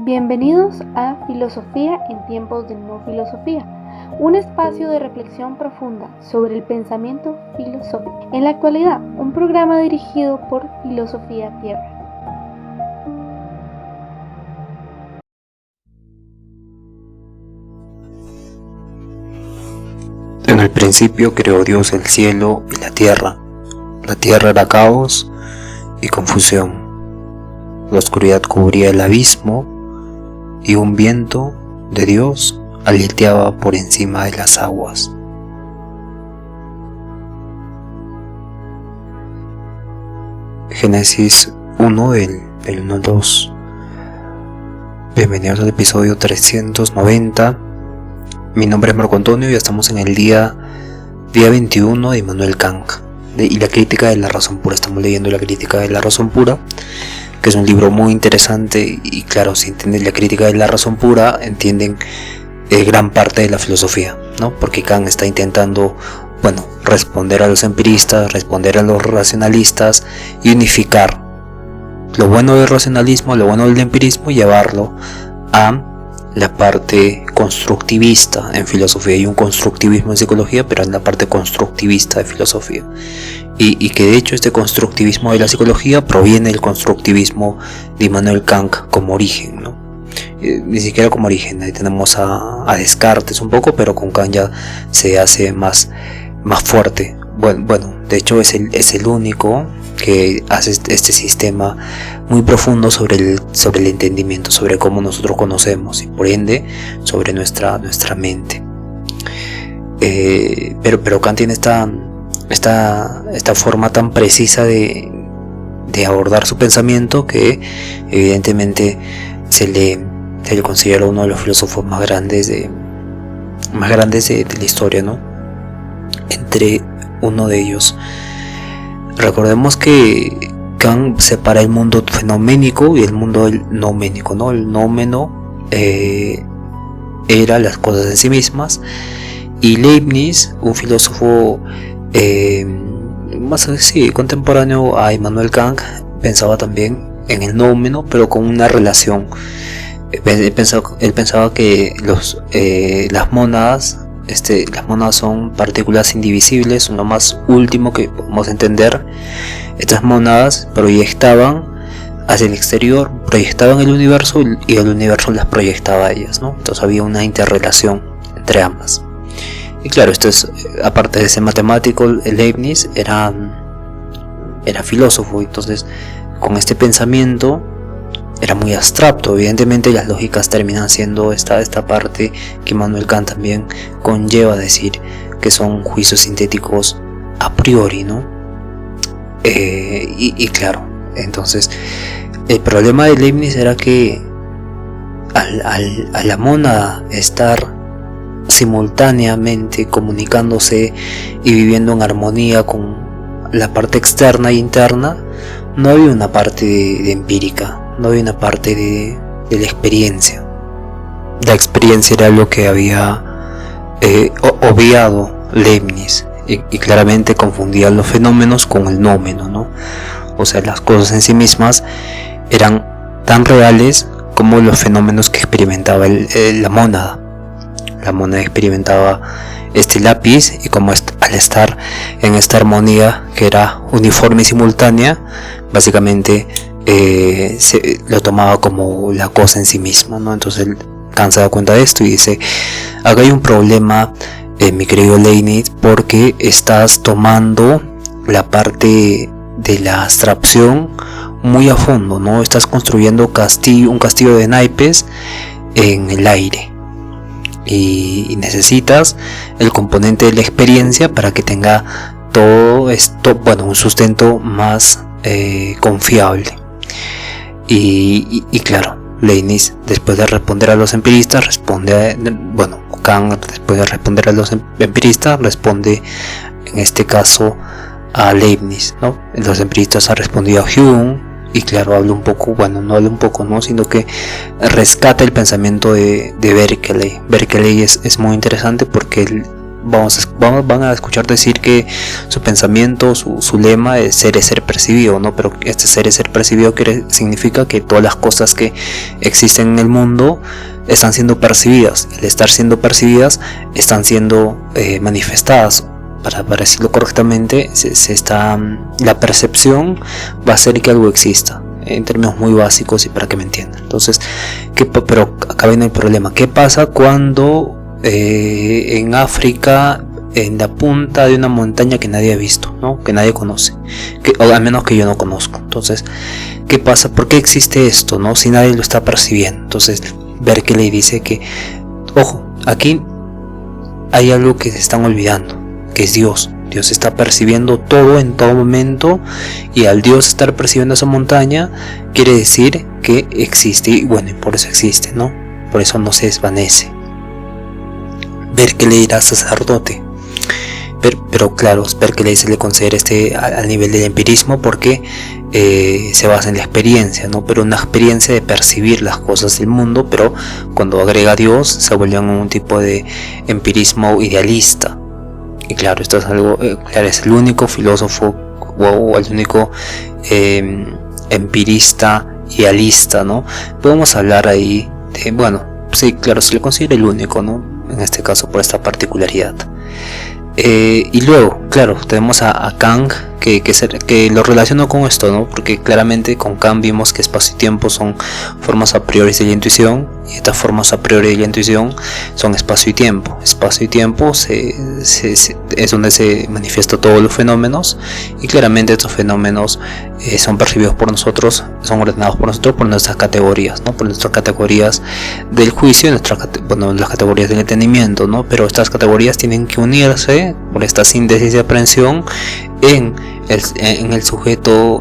Bienvenidos a Filosofía en tiempos de no filosofía, un espacio de reflexión profunda sobre el pensamiento filosófico. En la actualidad, un programa dirigido por Filosofía Tierra. En el principio creó Dios el cielo y la tierra. La tierra era caos y confusión. La oscuridad cubría el abismo y un viento de Dios aleteaba por encima de las aguas. Génesis 1 del 1 al 2. Bienvenidos al episodio 390. Mi nombre es Marco Antonio y estamos en el día 21 de Immanuel Kant y la crítica de la razón pura. Estamos leyendo la crítica de la razón pura, que es un libro muy interesante y claro, si entienden la crítica de la razón pura, entienden gran parte de la filosofía, ¿no? Porque Kant está intentando, responder a los empiristas, responder a los racionalistas y unificar lo bueno del racionalismo, lo bueno del empirismo y llevarlo a la parte constructivista en filosofía. Hay un constructivismo en psicología, pero en la parte constructivista de filosofía. Y que de hecho este constructivismo de la psicología proviene del constructivismo de Immanuel Kant como origen, ¿no? Ni siquiera como origen, ahí tenemos a Descartes un poco, pero con Kant ya se hace más fuerte. Bueno, de hecho es el único que hace este sistema muy profundo sobre el entendimiento, sobre cómo nosotros conocemos y por ende sobre nuestra mente. Pero Kant tiene esta forma tan precisa de abordar su pensamiento que evidentemente se le considera uno de los filósofos más grandes de la historia, ¿no? Entre uno de ellos. Recordemos que Kant separa el mundo fenoménico y el mundo nouménico, ¿no? El noumeno era las cosas en sí mismas, y Leibniz, un filósofo más contemporáneo a Immanuel Kant, pensaba también en el noumeno, pero con una relación. Él pensaba que las mónadas son partículas indivisibles, son lo más último que podemos entender. Estas mónadas proyectaban hacia el exterior, proyectaban el universo y el universo las proyectaba a ellas, ¿no? Entonces había una interrelación entre ambas. Y claro, esto es, aparte de ser matemático, Leibniz era filósofo, entonces con este pensamiento era muy abstracto. Evidentemente las lógicas terminan siendo esta parte que Immanuel Kant también conlleva decir que son juicios sintéticos a priori, ¿no? Y claro, entonces el problema de Leibniz era que a la mónada estar simultáneamente comunicándose y viviendo en armonía con la parte externa e interna, no había una parte de empírica, no había una parte de la experiencia. La experiencia era lo que había obviado Leibniz y claramente confundía los fenómenos con el noumeno, ¿no? O sea, las cosas en sí mismas eran tan reales como los fenómenos que experimentaba la mónada. La mónada experimentaba este lápiz y como al estar en esta armonía que era uniforme y simultánea, básicamente lo tomaba como la cosa en sí misma, ¿no? Entonces Kant se da cuenta de esto y dice: acá hay un problema, mi querido Leibniz, porque estás tomando la parte de la abstracción muy a fondo, ¿no? Estás construyendo un castillo de naipes en el aire. Y necesitas el componente de la experiencia para que tenga todo esto, un sustento más confiable. Y claro, Leibniz, después de responder a los empiristas, Kant, después de responder a los empiristas, responde en este caso a Leibniz, ¿no? Los empiristas han respondido a Hume. Y claro, habla un poco, no habla un poco, ¿no? Sino que rescata el pensamiento de Berkeley. Berkeley es muy interesante porque él van a escuchar decir que su pensamiento, su lema es ser percibido, ¿no? Pero este ser percibido significa que todas las cosas que existen en el mundo están siendo percibidas. El estar siendo percibidas están siendo manifestadas. Para decirlo correctamente, la percepción va a hacer que algo exista, en términos muy básicos y para que me entiendan. Entonces, pero acá viene el problema. ¿Qué pasa cuando en África, en la punta de una montaña que nadie ha visto, ¿no? Que nadie conoce, o al menos que yo no conozco? Entonces, ¿qué pasa? ¿Por qué existe esto, no? Si nadie lo está percibiendo. Entonces, Berkeley dice que, ojo, aquí hay algo que se están olvidando, que es Dios. Dios está percibiendo todo en todo momento, y al Dios estar percibiendo esa montaña quiere decir que existe, y bueno, y por eso existe, ¿no? Por eso no se desvanece. Berkeley era sacerdote, pero claro, Berkeley se le considera al nivel del empirismo porque se basa en la experiencia, ¿no? Pero una experiencia de percibir las cosas del mundo, pero cuando agrega a Dios se vuelve un tipo de empirismo idealista. Y claro, esto es algo, claro, es el único filósofo o el único empirista idealista, ¿no? Podemos hablar ahí de, bueno, sí, claro, se le considera el único, ¿no? En este caso por esta particularidad. Y luego, claro, tenemos a Kant, que lo relaciono con esto, ¿no? Porque claramente con Kant vimos que espacio y tiempo son formas a priori de la intuición, y estas formas a priori de la intuición son espacio y tiempo. Espacio y tiempo es donde se manifiestan todos los fenómenos, y claramente estos fenómenos son percibidos por nosotros, son ordenados por nosotros por nuestras categorías, ¿no? Por nuestras categorías del juicio y las categorías del entendimiento, ¿no? Pero estas categorías tienen que unirse por esta síntesis de aprehensión en el sujeto,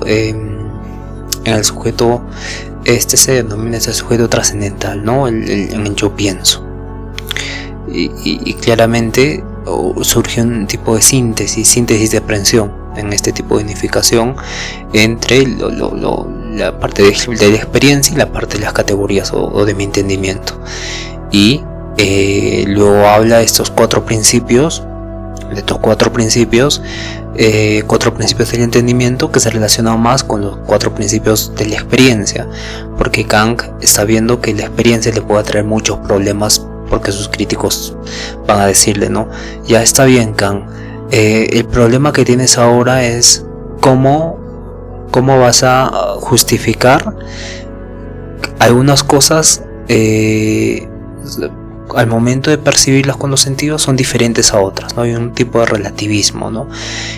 se denomina ese sujeto trascendental, ¿no? En el yo pienso, y claramente surge un tipo de síntesis de aprehensión en este tipo de unificación entre la parte de la experiencia y la parte de las categorías o de mi entendimiento. Y luego habla de estos cuatro principios del entendimiento, que se relacionan más con los cuatro principios de la experiencia, porque Kant está viendo que la experiencia le puede traer muchos problemas, porque sus críticos van a decirle, ¿no? Ya está bien, Kant, el problema que tienes ahora es cómo vas a justificar algunas cosas al momento de percibirlas con los sentidos son diferentes a otras, ¿no? Hay un tipo de relativismo, ¿no?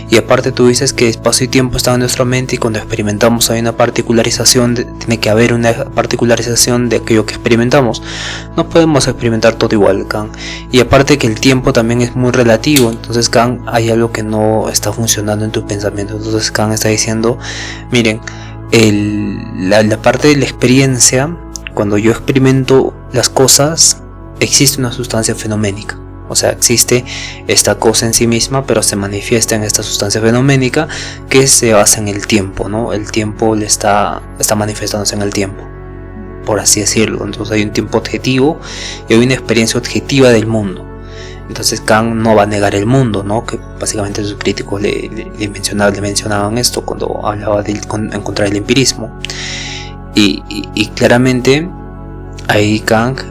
Y aparte tú dices que espacio y tiempo están en nuestra mente, y cuando experimentamos hay una particularización, tiene que haber una particularización de aquello que experimentamos. No podemos experimentar todo igual, Kant. Y aparte que el tiempo también es muy relativo, entonces Kant, hay algo que no está funcionando en tu pensamiento. Entonces Kant está diciendo, miren, la parte de la experiencia, cuando yo experimento las cosas, existe una sustancia fenoménica, o sea, existe esta cosa en sí misma, pero se manifiesta en esta sustancia fenoménica que se basa en el tiempo, ¿no? El tiempo está manifestándose en el tiempo, por así decirlo. Entonces hay un tiempo objetivo y hay una experiencia objetiva del mundo. Entonces Kant no va a negar el mundo, ¿no? Que básicamente sus críticos le mencionaban esto cuando hablaba de encontrar el empirismo. Y claramente ahí Kant,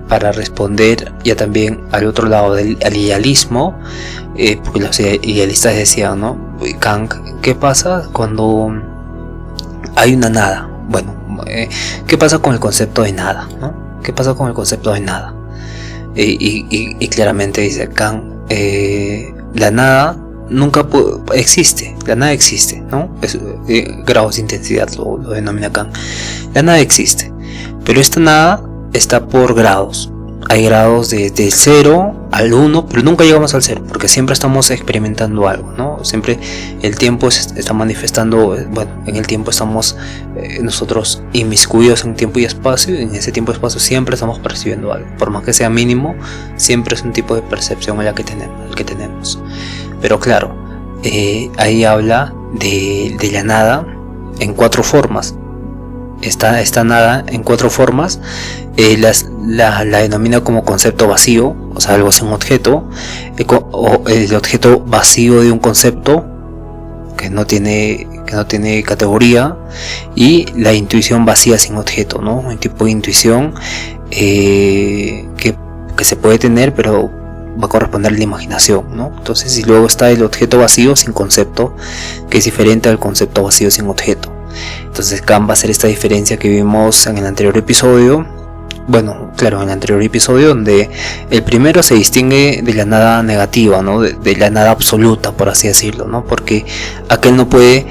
para responder ya también al otro lado al idealismo, porque los idealistas decían, ¿no? Kant, ¿qué pasa cuando hay una nada? Bueno, ¿qué pasa con el concepto de nada, ¿no? ¿Qué pasa con el concepto de nada? Y claramente dice Kant, la nada nunca existe, la nada existe, ¿no? Grados de intensidad lo denomina Kant. La nada existe, pero esta nada está por grados. Hay grados desde el 0 al 1, pero nunca llegamos al 0, porque siempre estamos experimentando algo, ¿no? Siempre el tiempo está manifestando, bueno, en el tiempo estamos nosotros inmiscuidos en tiempo y espacio, y en ese tiempo y espacio siempre estamos percibiendo algo, por más que sea mínimo, siempre es un tipo de percepción el que tenemos. Pero claro, ahí habla de la nada en cuatro formas. esta nada en 4 formas, la denomina como concepto vacío, o sea, algo sin objeto, o el objeto vacío de un concepto que no tiene categoría, y la intuición vacía sin objeto, ¿no? Un tipo de intuición que se puede tener, pero va a corresponder a la imaginación, ¿no? Entonces, y luego está el objeto vacío sin concepto, que es diferente al concepto vacío sin objeto. Entonces, acá va a ser esta diferencia que vimos en el anterior episodio. Bueno, claro, en el anterior episodio, donde el primero se distingue de la nada negativa, ¿no? De la nada absoluta, por así decirlo, ¿no? Porque aquel no puede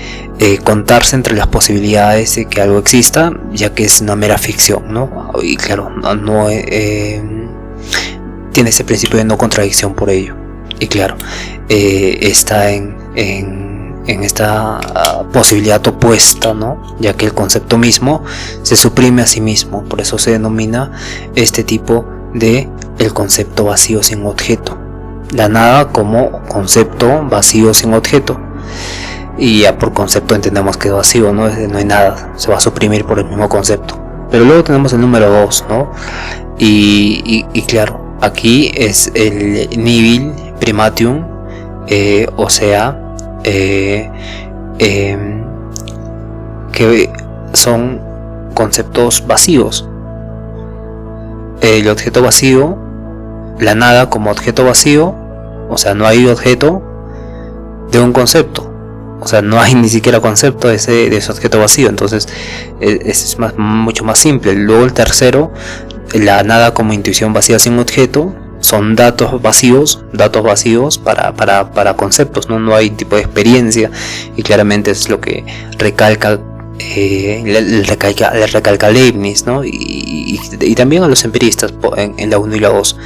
contarse entre las posibilidades de que algo exista, ya que es una mera ficción, ¿no? Y claro, tiene ese principio de no contradicción por ello. Y claro, está en esta posibilidad opuesta, ¿no? Ya que el concepto mismo se suprime a sí mismo. Por eso se denomina este tipo de el concepto vacío sin objeto. La nada como concepto vacío sin objeto. Y ya por concepto entendemos que es vacío, ¿no? No hay nada, se va a suprimir por el mismo concepto. Pero luego tenemos el número 2, ¿no? Y claro, aquí es el nihil primatium, o sea, que son conceptos vacíos. El objeto vacío, la nada como objeto vacío, o sea, no hay objeto de un concepto, o sea, no hay ni siquiera concepto de ese objeto vacío. Entonces es mucho más simple. Luego el tercero, la nada como intuición vacía sin objeto, son datos vacíos para conceptos, ¿no? No hay tipo de experiencia, y claramente es lo que recalca Leibniz, ¿no? Y también a los empiristas en la 1 y la 2,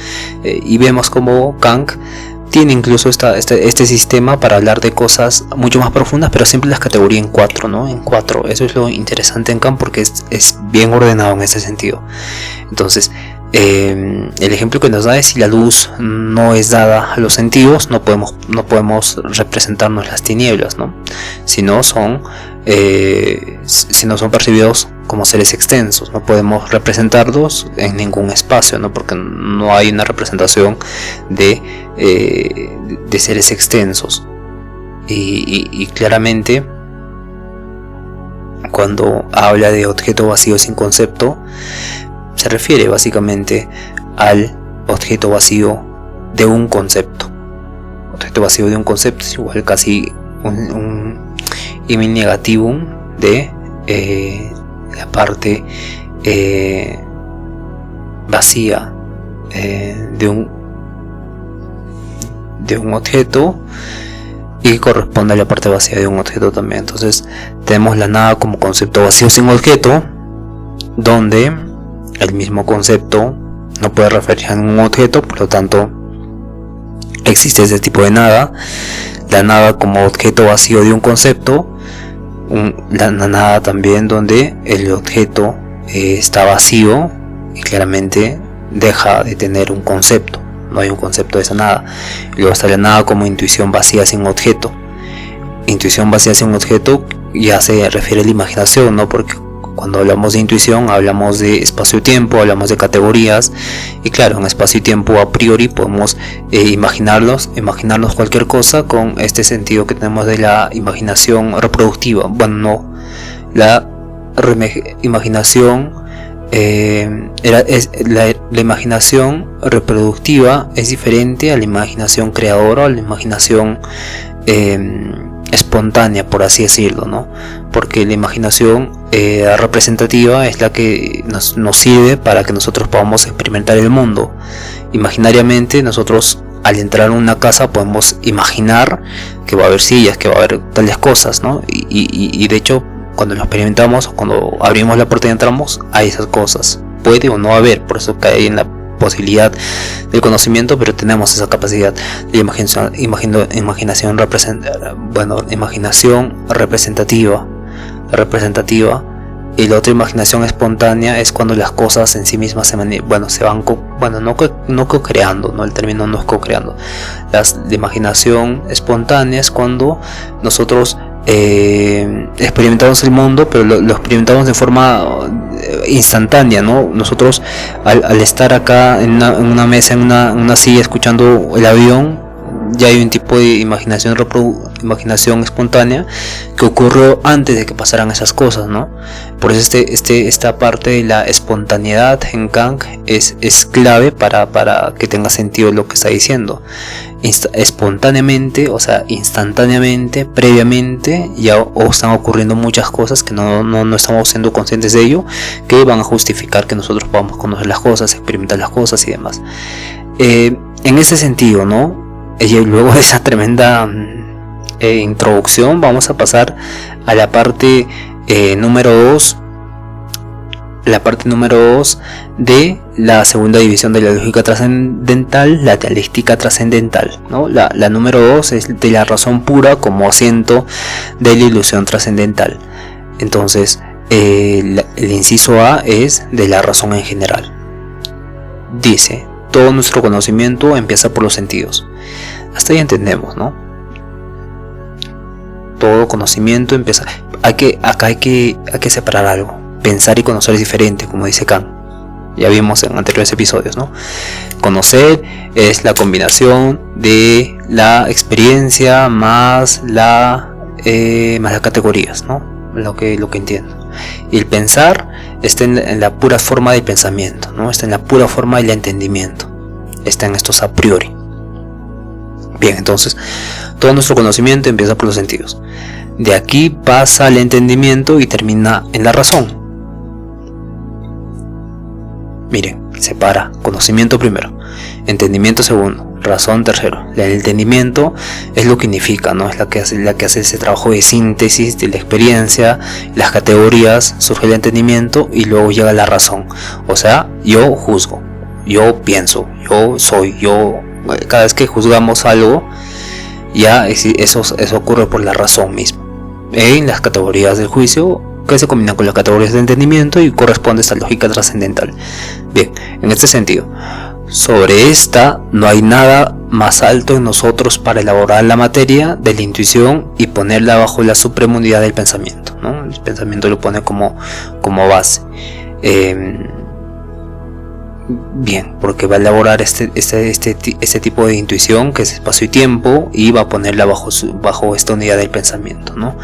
y vemos como Kant tiene incluso este sistema para hablar de cosas mucho más profundas, pero siempre las categoría en 4, ¿no? En 4, eso es lo interesante en Kant, porque es bien ordenado en ese sentido. Entonces, el ejemplo que nos da es: si la luz no es dada a los sentidos, no podemos representarnos las tinieblas, ¿no? Si no son percibidos como seres extensos, no podemos representarlos en ningún espacio, ¿no? Porque no hay una representación de seres extensos. Y claramente, cuando habla de objeto vacío sin concepto, se refiere básicamente al objeto vacío de un concepto. Objeto vacío de un concepto es igual casi un email negativum de la parte vacía de un objeto, y corresponde a la parte vacía de un objeto también. Entonces tenemos la nada como concepto vacío sin objeto, donde el mismo concepto no puede referirse a un objeto, por lo tanto existe ese tipo de nada. La nada como objeto vacío de un concepto, la nada también donde el objeto está vacío y claramente deja de tener un concepto, no hay un concepto de esa nada. Y luego está la nada como intuición vacía sin objeto. Intuición vacía sin objeto ya se refiere a la imaginación, ¿no? Porque cuando hablamos de intuición hablamos de espacio-tiempo, hablamos de categorías, y claro, en espacio y tiempo a priori podemos imaginarnos cualquier cosa con este sentido que tenemos de la imaginación reproductiva. Bueno, no, la imaginación la imaginación reproductiva es diferente a la imaginación creadora, a la imaginación espontánea, por así decirlo, ¿no? Porque la imaginación representativa es la que nos sirve para que nosotros podamos experimentar el mundo. Imaginariamente, nosotros al entrar en una casa podemos imaginar que va a haber sillas, que va a haber tales cosas, ¿no? Y de hecho, cuando lo experimentamos, cuando abrimos la puerta y entramos, hay esas cosas. Puede o no haber, por eso cae en la posibilidad del conocimiento, pero tenemos esa capacidad de imaginación representativa. Y la otra imaginación espontánea es cuando las cosas en sí mismas se van no co-creando, ¿no? El término no es co-creando. La imaginación espontánea es cuando nosotros experimentamos el mundo, pero lo experimentamos de forma instantánea, ¿no? Nosotros al estar acá en una mesa, en una silla, escuchando el avión, ya hay un tipo de imaginación espontánea que ocurrió antes de que pasaran esas cosas, ¿no? Por eso esta parte de la espontaneidad en Kang es clave para que tenga sentido lo que está diciendo. Espontáneamente, o sea, instantáneamente, previamente, ya están ocurriendo muchas cosas que no estamos siendo conscientes de ello, que van a justificar que nosotros podamos conocer las cosas, experimentar las cosas y demás. En ese sentido, ¿no? Y luego de esa tremenda introducción, vamos a pasar a la parte número 2. La parte número 2 de la segunda división de la lógica trascendental, la dialéctica trascendental, ¿no? La número 2 es de la razón pura como asiento de la ilusión trascendental. Entonces, el inciso A es de la razón en general. Dice: todo nuestro conocimiento empieza por los sentidos. Hasta ahí entendemos, ¿no? Todo conocimiento empieza. Acá hay que separar algo. Pensar y conocer es diferente, como dice Kant. Ya vimos en anteriores episodios, ¿no? Conocer es la combinación de la experiencia más las categorías, ¿no? Lo que entiendo. Y el pensar está en la pura forma del pensamiento, ¿no? Está en la pura forma del entendimiento. Está en estos a priori. Bien, entonces, todo nuestro conocimiento empieza por los sentidos. De aquí pasa al entendimiento y termina en la razón. Miren, separa conocimiento primero, entendimiento segundo, razón tercero. El entendimiento es lo que unifica, ¿no? Es la que hace ese trabajo de síntesis de la experiencia, las categorías, surge el entendimiento y luego llega la razón. O sea, yo juzgo, yo pienso, yo soy, cada vez que juzgamos algo, ya eso ocurre por la razón misma. En las categorías del juicio, que se combinan con las categorías de entendimiento y corresponde a esta lógica trascendental. Bien, en este sentido, sobre esta no hay nada más alto en nosotros para elaborar la materia de la intuición y ponerla bajo la suprema unidad del pensamiento, ¿no? El pensamiento lo pone como base. Bien, porque va a elaborar este tipo de intuición, que es espacio y tiempo, y va a ponerla bajo esta unidad del pensamiento, ¿no?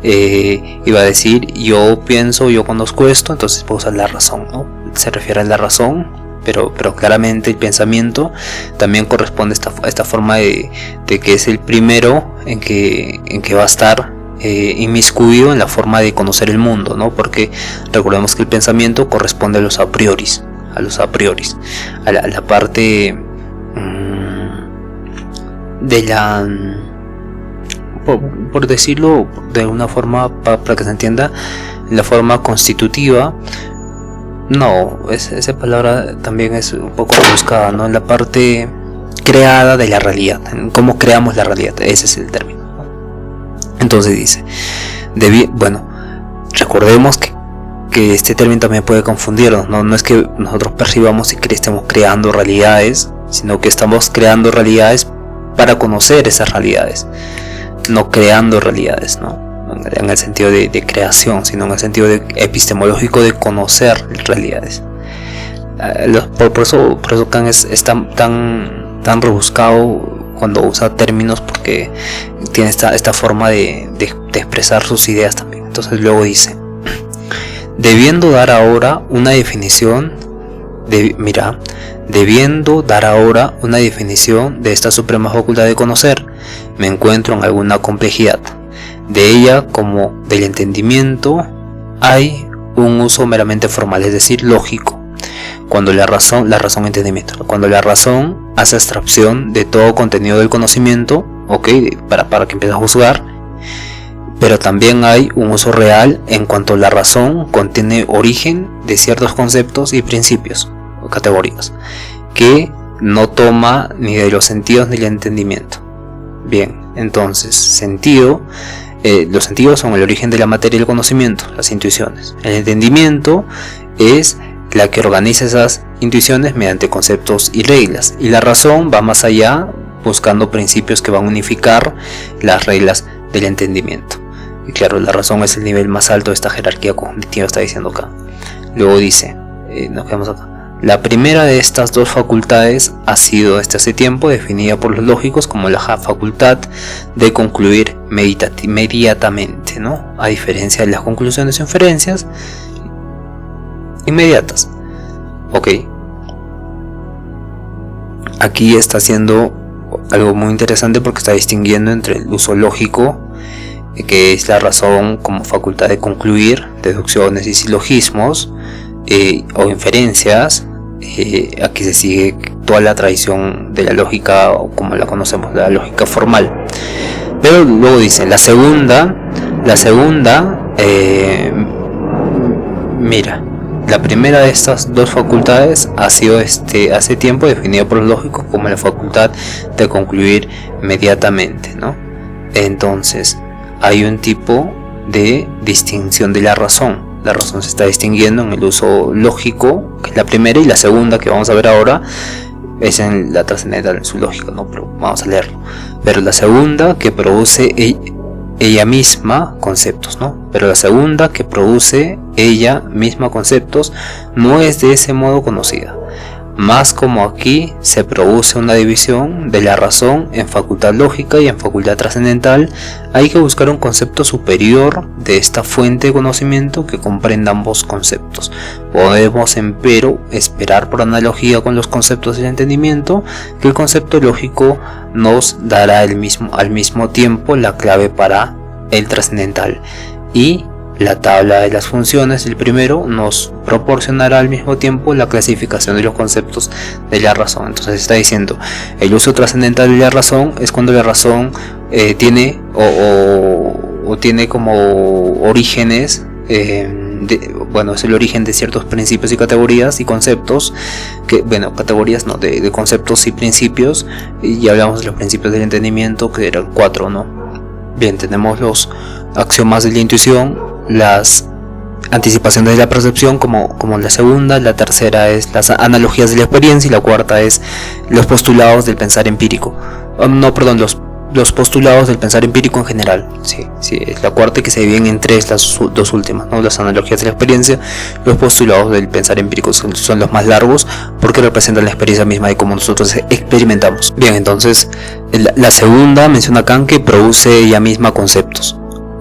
Y va a decir: yo pienso, yo conozco esto, entonces puedo usar la razón, ¿no? Se refiere a la razón, pero claramente el pensamiento también corresponde a esta forma de que es el primero en que va a estar inmiscuido en la forma de conocer el mundo, ¿no? Porque recordemos que el pensamiento corresponde a los a prioris, a la parte de la, por decirlo de una forma para que se entienda, la forma constitutiva. No, esa palabra también es un poco buscada, ¿no? La parte creada de la realidad, cómo creamos la realidad, ese es el término. Entonces dice, bueno, recordemos que este término también puede confundirnos, ¿no? No es que nosotros percibamos y que estemos creando realidades, sino que estamos creando realidades para conocer esas realidades, no creando realidades, ¿no? En el sentido de creación, sino en el sentido epistemológico de conocer realidades. Por eso Kant es tan rebuscado cuando usa términos, porque tiene esta forma de expresar sus ideas también. Entonces luego dice: debiendo dar ahora una definición de esta suprema facultad de conocer, me encuentro en alguna complejidad. De ella, como del entendimiento, hay un uso meramente formal, es decir, lógico. Cuando la razón entendimiento, cuando la razón hace abstracción de todo contenido del conocimiento, para que empiece a juzgar. Pero también hay un uso real en cuanto la razón contiene origen de ciertos conceptos y principios o categorías que no toma ni de los sentidos ni del entendimiento. Bien, entonces, los sentidos son el origen de la materia y el conocimiento, las intuiciones. El entendimiento es la que organiza esas intuiciones mediante conceptos y reglas, y la razón va más allá, buscando principios que van a unificar las reglas del entendimiento. Y claro, la razón es el nivel más alto de esta jerarquía cognitiva, está diciendo acá. Luego dice, nos quedamos acá. La primera de estas dos facultades ha sido desde hace tiempo definida por los lógicos como la facultad de concluir inmediatamente, ¿no? A diferencia de las conclusiones e inferencias inmediatas. Ok. Aquí está haciendo algo muy interesante porque está distinguiendo entre el uso lógico, que es la razón como facultad de concluir deducciones y silogismos o inferencias. Aquí se sigue toda la tradición de la lógica, o como la conocemos, la lógica formal. Pero luego dice, la segunda, mira, la primera de estas dos facultades ha sido hace tiempo definida por los lógicos como la facultad de concluir inmediatamente, ¿no? Entonces, hay un tipo de distinción de la razón. La razón se está distinguiendo en el uso lógico, que es la primera, y la segunda que vamos a ver ahora es en la trascendental, en su lógica, ¿no? Pero vamos a leerlo. Pero la segunda que produce ella misma conceptos, ¿no? Pero la segunda que produce ella misma conceptos no es de ese modo conocida. Más como aquí se produce una división de la razón en facultad lógica y en facultad trascendental, hay que buscar un concepto superior de esta fuente de conocimiento que comprenda ambos conceptos. Podemos, empero, esperar por analogía con los conceptos del entendimiento que el concepto lógico nos dará al mismo tiempo la clave para el trascendental, y la tabla de las funciones del primero nos proporcionará al mismo tiempo la clasificación de los conceptos de la razón. Entonces está diciendo, el uso trascendental de la razón es cuando la razón tiene o tiene como orígenes, es el origen de ciertos principios y categorías y conceptos, categorías no, de conceptos y principios, y hablamos de los principios del entendimiento, que eran 4, ¿no? Bien, tenemos los axiomas de la intuición, las anticipaciones de la percepción como la segunda, la tercera es las analogías de la experiencia y la cuarta es los postulados del pensar empírico. Los postulados del pensar empírico en general. Sí, es la cuarta, que se dividen en tres las dos últimas, ¿no? Las analogías de la experiencia, los postulados del pensar empírico son los más largos porque representan la experiencia misma de cómo nosotros experimentamos. Bien, entonces la segunda menciona Kant que produce ella misma conceptos,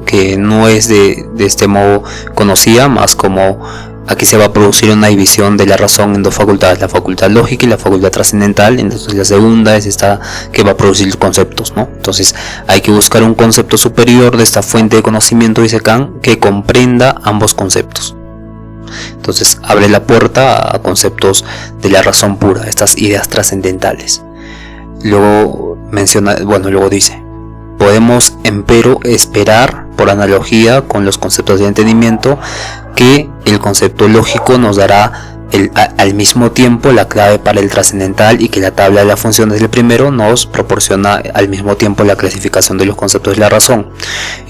que no es de este modo conocida, más como aquí se va a producir una división de la razón en dos facultades, la facultad lógica y la facultad trascendental. Entonces la segunda es esta que va a producir conceptos, ¿no? Entonces hay que buscar un concepto superior de esta fuente de conocimiento, dice Kant, que comprenda ambos conceptos. Entonces abre la puerta a conceptos de la razón pura, estas ideas trascendentales. Luego dice, podemos empero esperar por analogía con los conceptos de entendimiento que el concepto lógico nos dará al mismo tiempo la clave para el trascendental, y que la tabla de las funciones del primero nos proporciona al mismo tiempo la clasificación de los conceptos de la razón.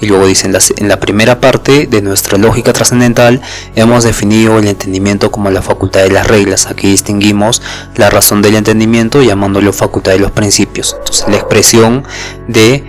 Y luego dice, en la primera parte de nuestra lógica trascendental hemos definido el entendimiento como la facultad de las reglas. Aquí distinguimos la razón del entendimiento llamándolo facultad de los principios. Entonces la expresión de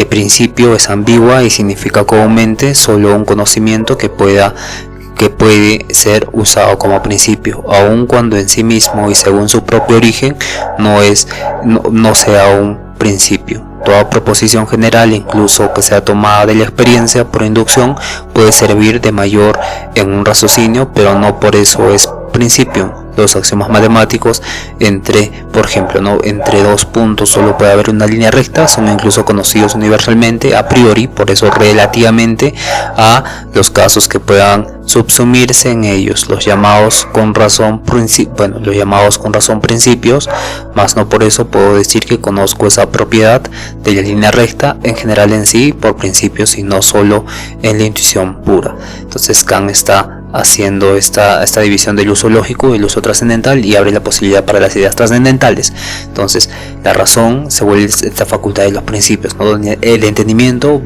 principio es ambigua y significa comúnmente solo un conocimiento que puede ser usado como principio, aun cuando en sí mismo y según su propio origen no sea un principio. Toda proposición general, incluso que sea tomada de la experiencia por inducción, puede servir de mayor en un raciocinio, pero no por eso es principio. Los axiomas matemáticos por ejemplo, entre dos puntos solo puede haber una línea recta, son incluso conocidos universalmente a priori, por eso relativamente a los casos que puedan subsumirse en ellos, los llamados con razón principios, más no por eso puedo decir que conozco esa propiedad de la línea recta en general en sí por principios y no solo en la intuición pura. Entonces Kant está haciendo esta división del uso lógico y el uso trascendental, y abre la posibilidad para las ideas trascendentales. Entonces la razón se vuelve esta facultad de los principios, ¿no? Donde el entendimiento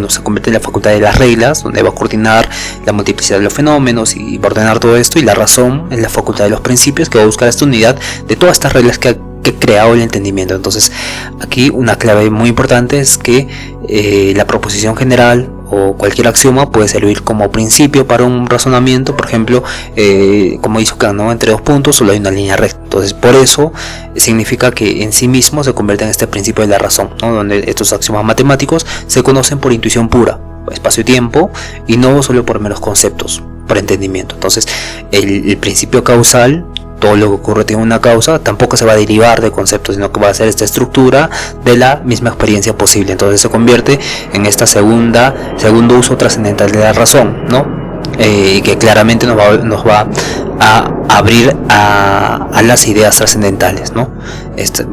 se convierte en la facultad de las reglas, donde va a coordinar la multiplicidad de los fenómenos y va a ordenar todo esto, y la razón es la facultad de los principios, que va a buscar esta unidad de todas estas reglas que creado el entendimiento. Entonces aquí una clave muy importante es que la proposición general o cualquier axioma puede servir como principio para un razonamiento. Por ejemplo, como hizo Kant, ¿no? Entre dos puntos solo hay una línea recta. Entonces por eso significa que en sí mismo se convierte en este principio de la razón, ¿no? Donde estos axiomas matemáticos se conocen por intuición pura, espacio-tiempo, y no solo por meros conceptos, por entendimiento. Entonces el principio causal, todo lo que ocurre tiene una causa, tampoco se va a derivar de conceptos, sino que va a ser esta estructura de la misma experiencia posible. Entonces se convierte en esta segundo uso trascendental de la razón, ¿no? Que claramente nos va a abrir a las ideas trascendentales, ¿no?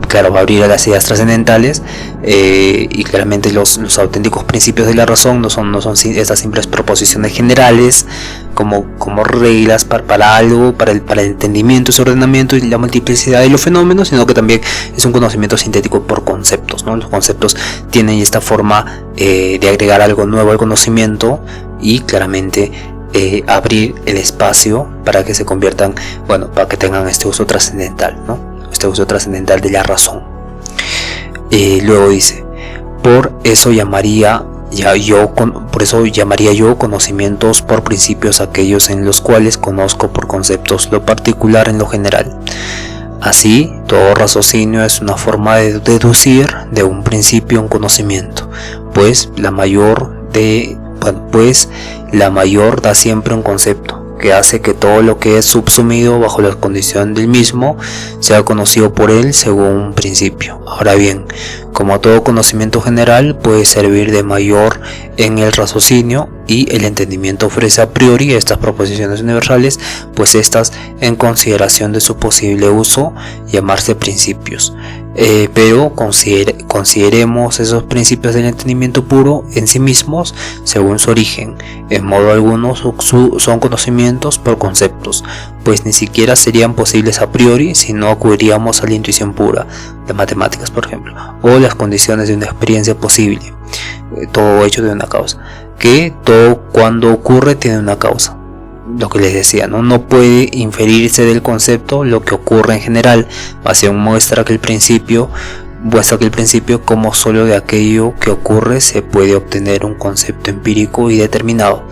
Claro, va a abrir a las ideas trascendentales, y claramente los auténticos principios de la razón no son estas simples proposiciones generales como reglas para algo, para el entendimiento, ese ordenamiento y la multiplicidad de los fenómenos, sino que también es un conocimiento sintético por conceptos, ¿no? Los conceptos tienen esta forma de agregar algo nuevo al conocimiento y claramente abrir el espacio para que se conviertan, para que tengan este uso trascendental, ¿no? Este uso trascendental de la razón. Luego dice, por eso llamaría yo conocimientos por principios aquellos en los cuales conozco por conceptos lo particular en lo general. Así, todo raciocinio es una forma de deducir de un principio un conocimiento, pues la mayor da siempre un concepto, que hace que todo lo que es subsumido bajo la condición del mismo sea conocido por él según un principio. Ahora bien, como todo conocimiento general puede servir de mayor en el raciocinio, y el entendimiento ofrece a priori estas proposiciones universales, pues estas, en consideración de su posible uso, llamarse principios. Pero consideremos esos principios del entendimiento puro en sí mismos según su origen. En modo alguno son conocimientos por conceptos, pues ni siquiera serían posibles a priori si no acudiríamos a la intuición pura de matemáticas, por ejemplo, o las condiciones de una experiencia posible, todo hecho de una causa, que todo cuando ocurre tiene una causa. Lo que les decía, no puede inferirse del concepto lo que ocurre en general, más bien muestra que el principio como solo de aquello que ocurre se puede obtener un concepto empírico y determinado.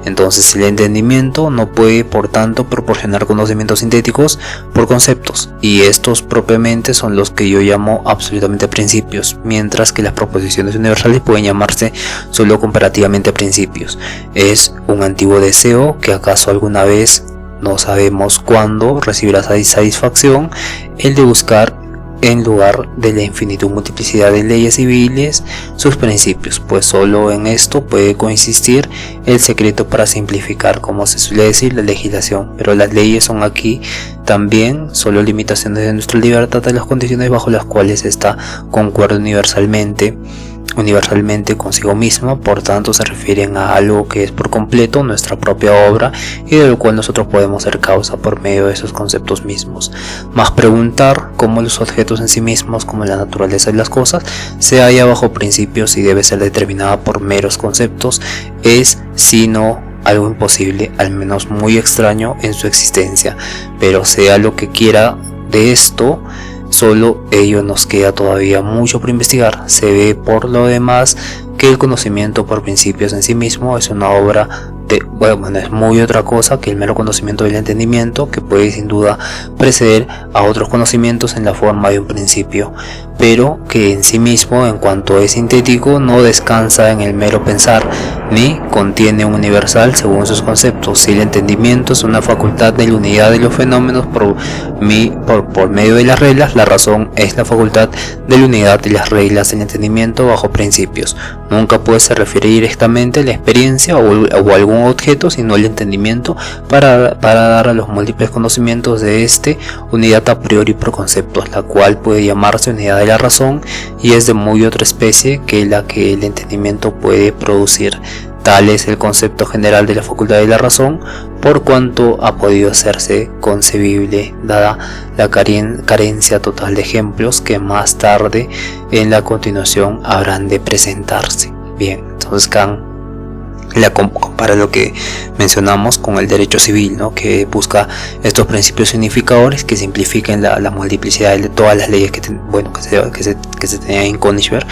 Entonces el entendimiento no puede, por tanto, proporcionar conocimientos sintéticos por conceptos, y estos propiamente son los que yo llamo absolutamente principios, mientras que las proposiciones universales pueden llamarse solo comparativamente principios. Es un antiguo deseo que acaso alguna vez, no sabemos cuándo, recibirá satisfacción, el de buscar en lugar de la infinitud multiplicidad de leyes civiles sus principios, pues solo en esto puede consistir el secreto para simplificar, como se suele decir, la legislación. Pero las leyes son aquí también solo limitaciones de nuestra libertad, de las condiciones bajo las cuales ésta concuerda universalmente consigo misma. Por tanto, se refieren a algo que es por completo nuestra propia obra y de lo cual nosotros podemos ser causa por medio de esos conceptos mismos. Más preguntar cómo los objetos en sí mismos, como la naturaleza de las cosas, se halla bajo principios y debe ser determinada por meros conceptos, es sino algo imposible, al menos muy extraño en su existencia. Pero sea lo que quiera de esto, solo ello nos queda todavía mucho por investigar. Se ve por lo demás que el conocimiento por principios en sí mismo es una obra es muy otra cosa que el mero conocimiento del entendimiento, que puede sin duda preceder a otros conocimientos en la forma de un principio, pero que en sí mismo, en cuanto es sintético, no descansa en el mero pensar, ni contiene un universal según sus conceptos. Si el entendimiento es una facultad de la unidad de los fenómenos por medio de las reglas, la razón es la facultad de la unidad de las reglas del entendimiento bajo principios. Nunca puede se referir directamente a la experiencia o algún objeto, sino el entendimiento para dar a los múltiples conocimientos de este unidad a priori por conceptos, la cual puede llamarse unidad de la razón y es de muy otra especie que la que el entendimiento puede producir. Tal es el concepto general de la facultad de la razón, por cuanto ha podido hacerse concebible dada la carencia total de ejemplos que más tarde en la continuación habrán de presentarse. Bien, entonces Kant compara lo que mencionamos con el derecho civil, ¿no? Que busca estos principios unificadores que simplifiquen la multiplicidad de todas las leyes que se tenían en Königsberg.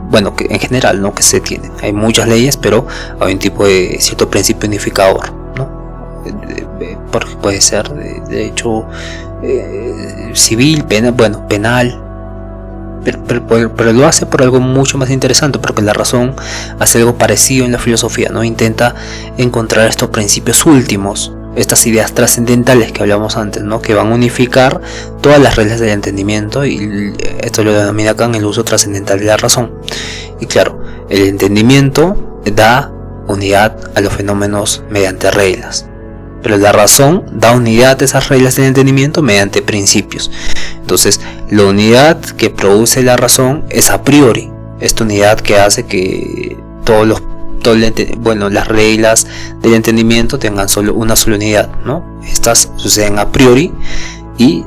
Bueno, que en general, ¿no? Que se tienen. Hay muchas leyes, pero hay un tipo de cierto principio unificador, ¿no? Porque puede ser de derecho civil, penal. Pero lo hace por algo mucho más interesante, porque la razón hace algo parecido en la filosofía, ¿no? Intenta encontrar estos principios últimos, estas ideas trascendentales que hablamos antes, ¿no? Que van a unificar todas las reglas del entendimiento, y esto lo denomina acá en el uso trascendental de la razón. Y claro, el entendimiento da unidad a los fenómenos mediante reglas, pero la razón da unidad a esas reglas del entendimiento mediante principios. Entonces, la unidad que produce la razón es a priori, esta unidad que hace que las reglas del entendimiento tengan una sola unidad, ¿no? Estas suceden a priori y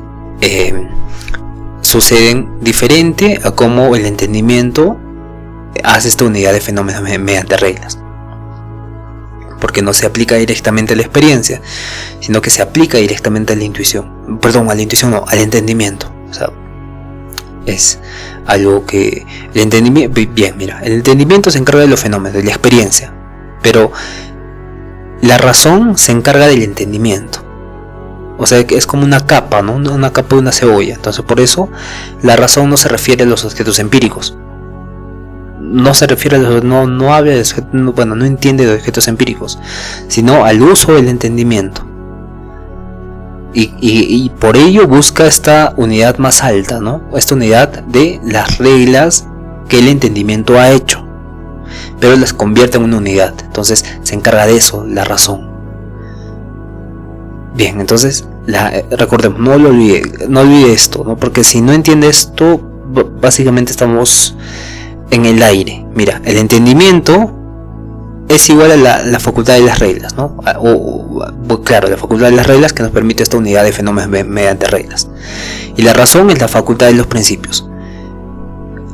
suceden diferente a cómo el entendimiento hace esta unidad de fenómenos mediante reglas, porque no se aplica directamente a la experiencia, sino que se aplica directamente a la intuición. Al entendimiento. O sea, es algo que el entendimiento se encarga de los fenómenos, de la experiencia, pero la razón se encarga del entendimiento. O sea, que es como una capa, ¿no? Una capa de una cebolla. Entonces, por eso la razón no se refiere a los objetos empíricos. No se refiere no habla de no entiende de objetos empíricos, sino al uso del entendimiento. Y por ello busca esta unidad más alta, ¿no? Esta unidad de las reglas que el entendimiento ha hecho, pero las convierte en una unidad. Entonces se encarga de eso la razón. Bien, entonces recordemos, no olvide esto, ¿no? Porque si no entiende esto, básicamente estamos en el aire. Mira, el entendimiento es igual a la facultad de las reglas, ¿no? Claro, la facultad de las reglas que nos permite esta unidad de fenómenos mediante reglas. Y la razón es la facultad de los principios,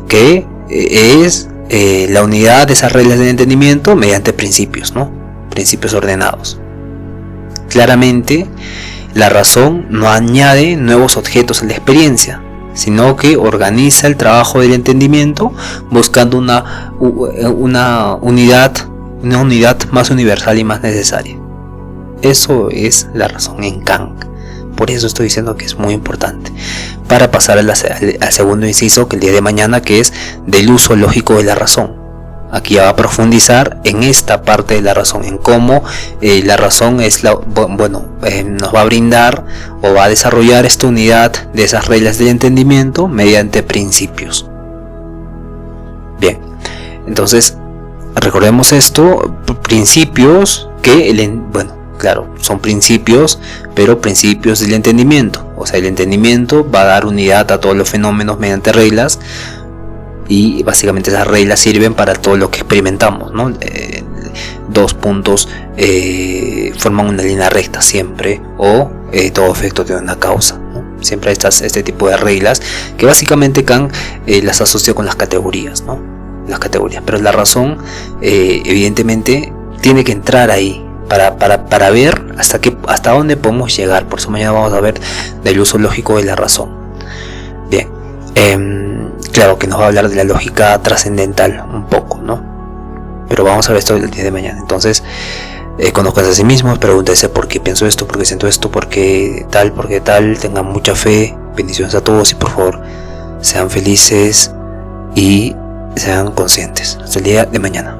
que es la unidad de esas reglas del entendimiento mediante principios, ¿no? Principios ordenados. Claramente, la razón no añade nuevos objetos a la experiencia, sino que organiza el trabajo del entendimiento buscando una unidad más universal y más necesaria. Eso es la razón en Kant. Por eso estoy diciendo que es muy importante. Para pasar al segundo inciso, que el día de mañana, que es del uso lógico de la razón. Aquí ya va a profundizar en esta parte de la razón, en cómo la razón nos va a brindar o va a desarrollar esta unidad de esas reglas del entendimiento mediante principios. Bien, entonces recordemos esto, principios que son principios, pero principios del entendimiento. O sea, el entendimiento va a dar unidad a todos los fenómenos mediante reglas, y básicamente esas reglas sirven para todo lo que experimentamos, ¿no? Dos puntos forman una línea recta siempre, o todo efecto tiene una causa, ¿no? Siempre hay este tipo de reglas que básicamente Kant las asocia con las categorías, ¿no? Las categorías, pero la razón evidentemente tiene que entrar ahí para ver hasta dónde podemos llegar. Por eso mañana vamos a ver del uso lógico de la razón. Bien, claro que nos va a hablar de la lógica trascendental un poco, ¿no? Pero vamos a ver esto el día de mañana. Entonces, conozcanse a sí mismos, pregúntense por qué pienso esto, por qué siento esto, por qué tal, tengan mucha fe, bendiciones a todos y por favor sean felices y sean conscientes. Hasta el día de mañana.